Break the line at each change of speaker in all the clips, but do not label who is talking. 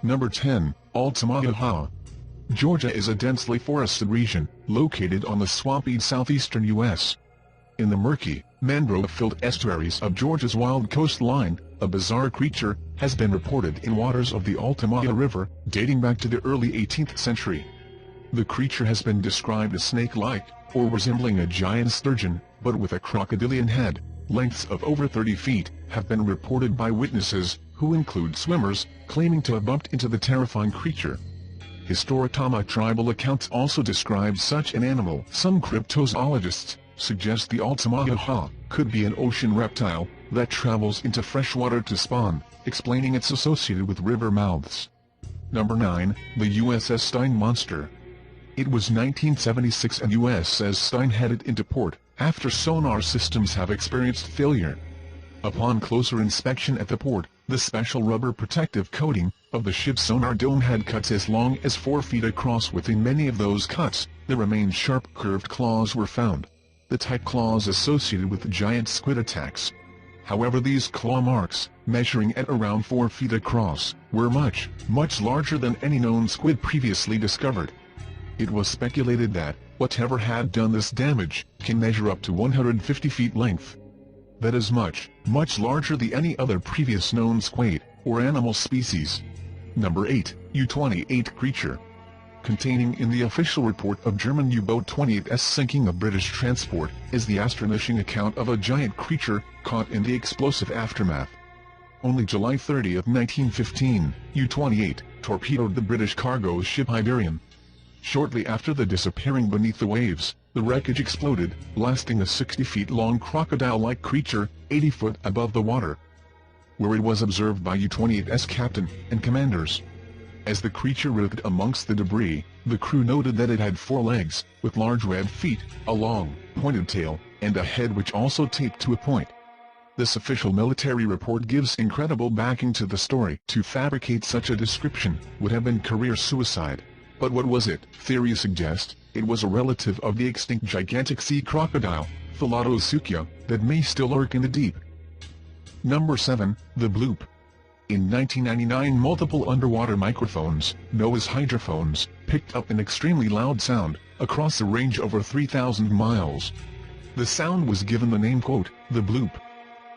Number 10, Altamaha. Georgia is a densely forested region, located on the swampy southeastern U.S. In the murky, mangrove-filled estuaries of Georgia's wild coastline, a bizarre creature has been reported in waters of the Altamaha River, dating back to the early 18th century. The creature has been described as snake-like, or resembling a giant sturgeon, but with a crocodilian head. Lengths of over 30 feet have been reported by witnesses, who include swimmers, claiming to have bumped into the terrifying creature. Historic tribal accounts also describe such an animal. Some cryptozoologists suggest the Altamaha could be an ocean reptile that travels into fresh water to spawn, explaining its associated with river mouths. Number 9, the USS Stein monster. It was 1976 and USS Stein headed into port, after sonar systems have experienced failure. Upon closer inspection at the port, the special rubber protective coating of the ship's sonar dome had cuts as long as 4 feet across. Within many of those cuts, there remained sharp curved claws were found, the type claws associated with giant squid attacks. However, these claw marks, measuring at around 4 feet across, were much larger than any known squid previously discovered. It was speculated that whatever had done this damage can measure up to 150 feet length. That is much larger than any other previous known squid or animal species. Number 8, U-28 creature. Containing in the official report of German U-boat 28's sinking of British transport, is the astonishing account of a giant creature caught in the explosive aftermath. Only July 30, 1915, U-28 torpedoed the British cargo ship Iberian. Shortly after the disappearing beneath the waves, the wreckage exploded, blasting a 60-feet-long crocodile-like creature, 80 foot above the water, where it was observed by U-28's captain and commanders. As the creature writhed amongst the debris, the crew noted that it had 4 legs, with large webbed feet, a long, pointed tail, and a head which also taped to a point. This official military report gives incredible backing to the story. To fabricate such a description would have been career suicide. But what was it? Theories suggest it was a relative of the extinct gigantic sea crocodile, Thalatosaukia, that may still lurk in the deep. Number 7, the bloop. In 1999, multiple underwater microphones, known as hydrophones, picked up an extremely loud sound, across a range over 3,000 miles. The sound was given the name, quote, the bloop.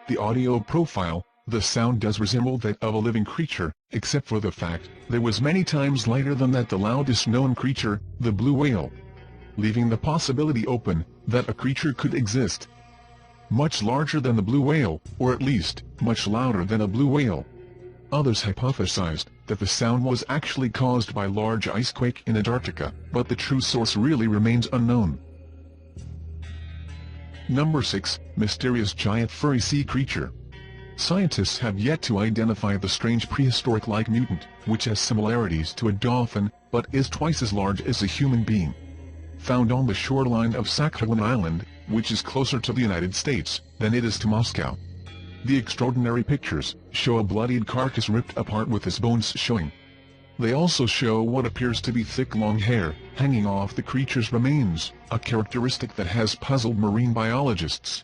The audio profile, the sound does resemble that of a living creature, except for the fact that was many times lighter than that the loudest known creature, the blue whale, leaving the possibility open that a creature could exist much larger than the blue whale, or at least much louder than a blue whale. Others hypothesized that the sound was actually caused by large ice quake in Antarctica, but the true source really remains unknown. Number 6, mysterious giant furry sea creature. Scientists have yet to identify the strange prehistoric-like mutant, which has similarities to a dolphin, but is twice as large as a human being. Found on the shoreline of Sakhalin Island, which is closer to the United States than it is to Moscow. The extraordinary pictures show a bloodied carcass ripped apart with its bones showing. They also show what appears to be thick long hair hanging off the creature's remains, a characteristic that has puzzled marine biologists.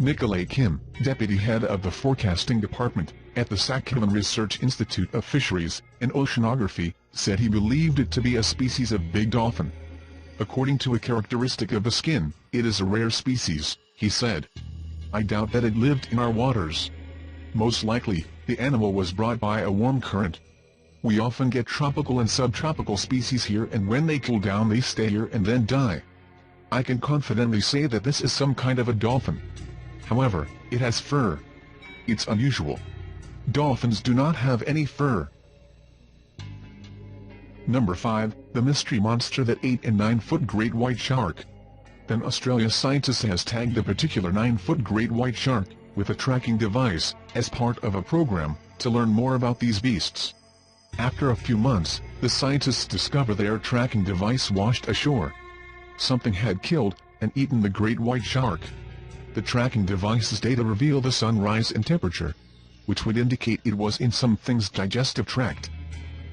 Nikolai Kim, deputy head of the forecasting department at the Sakhalin Research Institute of Fisheries and Oceanography, said he believed it to be a species of big dolphin. According to a characteristic of the skin, it is a rare species, he said. I doubt that it lived in our waters. Most likely, the animal was brought by a warm current. We often get tropical and subtropical species here, and when they cool down they stay here and then die. I can confidently say that this is some kind of a dolphin. However, it has fur. It's unusual. Dolphins do not have any fur. Number 5, the mystery monster that ate a 9-foot great white shark. Then Australia scientists has tagged a particular 9-foot great white shark with a tracking device as part of a program to learn more about these beasts. After a few months, the scientists discover their tracking device washed ashore. Something had killed and eaten the great white shark. The tracking device's data reveal the sunrise and temperature, which would indicate it was in something's digestive tract.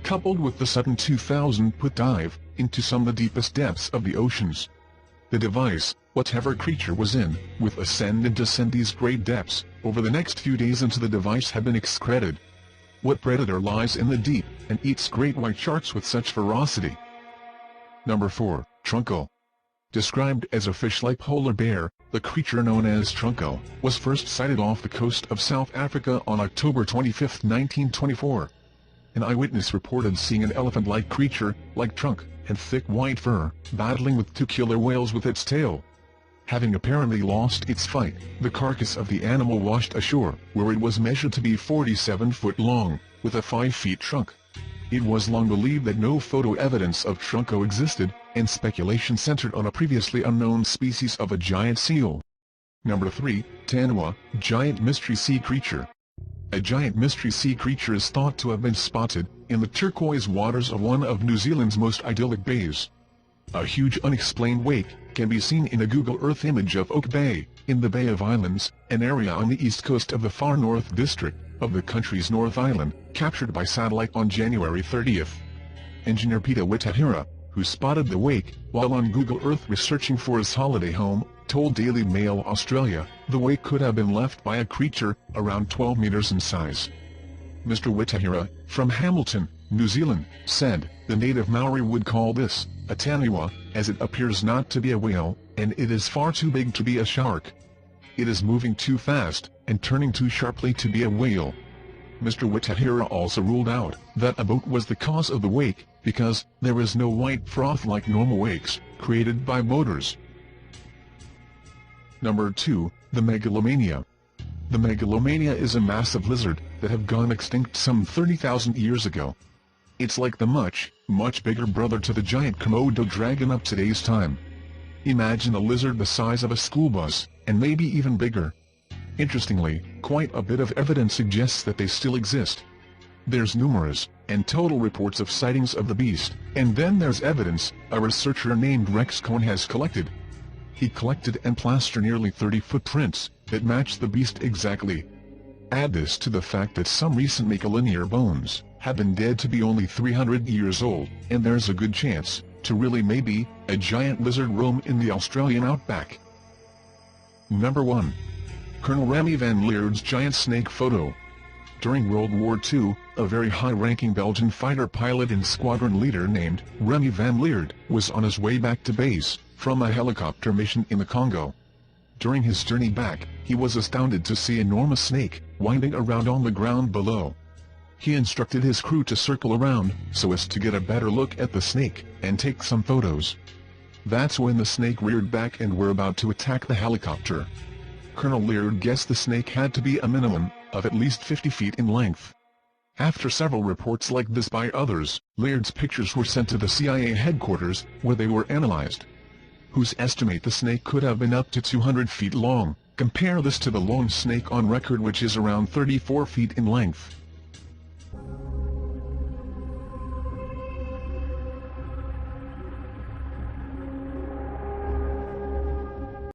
Coupled with the sudden 2,000-foot dive into some of the deepest depths of the oceans. The device, whatever creature was in, with ascend and descend these great depths, over the next few days into the device had been excreted. what predator lies in the deep, and eats great white sharks with such ferocity? Number 4. Trunco. Described as a fish-like polar bear, the creature known as Trunco was first sighted off the coast of South Africa on October 25, 1924. An eyewitness reported seeing an elephant-like creature, like trunk, and thick white fur, battling with 2 killer whales with its tail. Having apparently lost its fight, the carcass of the animal washed ashore, where it was measured to be 47 foot long, with a 5 feet trunk. It was long believed that no photo evidence of Trunco existed, and speculation centered on a previously unknown species of a giant seal. Number 3. Tanua, giant mystery sea creature. A giant mystery sea creature is thought to have been spotted in the turquoise waters of one of New Zealand's most idyllic bays. A huge unexplained wake can be seen in a Google Earth image of Oak Bay, in the Bay of Islands, an area on the east coast of the far north district of the country's North Island, captured by satellite on January 30th. Engineer Peter Witahira, who spotted the wake while on Google Earth researching for his holiday home, told Daily Mail Australia the wake could have been left by a creature around 12 meters in size. Mr. Witahira, from Hamilton, New Zealand, said, "The native Maori would call this a tanua, as it appears not to be a whale, and it is far too big to be a shark. It is moving too fast, and turning too sharply to be a whale." Mr. Witahira also ruled out that a boat was the cause of the wake, because there is no white froth like normal wakes, created by motors. Number 2. The Megalomania. The Megalomania is a massive lizard that have gone extinct some 30,000 years ago. It's like the much bigger brother to the giant Komodo dragon of today's time. Imagine a lizard the size of a school bus, and maybe even bigger. Interestingly, quite a bit of evidence suggests that they still exist. There's numerous and total reports of sightings of the beast, and then there's evidence a researcher named Rex Cohn has collected. He collected and plastered nearly 30 footprints that match the beast exactly. Add this to the fact that some recent Megalonier bones have been dead to be only 300 years old, and there's a good chance to really maybe a giant lizard roam in the Australian outback. Number 1. Colonel Remy van Leerd's giant snake photo. During World War II, a very high-ranking Belgian fighter pilot and squadron leader named Remy van Leerd was on his way back to base from a helicopter mission in the Congo. During his journey back, he was astounded to see an enormous snake winding around on the ground below. He instructed his crew to circle around so as to get a better look at the snake and take some photos. That's when the snake reared back and were about to attack the helicopter. Colonel Leerd guessed the snake had to be a minimum of at least 50 feet in length. After several reports like this by others, Leerd's pictures were sent to the CIA headquarters, where they were analyzed. Who's estimate the snake could have been up to 200 feet long. Compare this to the longest snake on record, which is around 34 feet in length.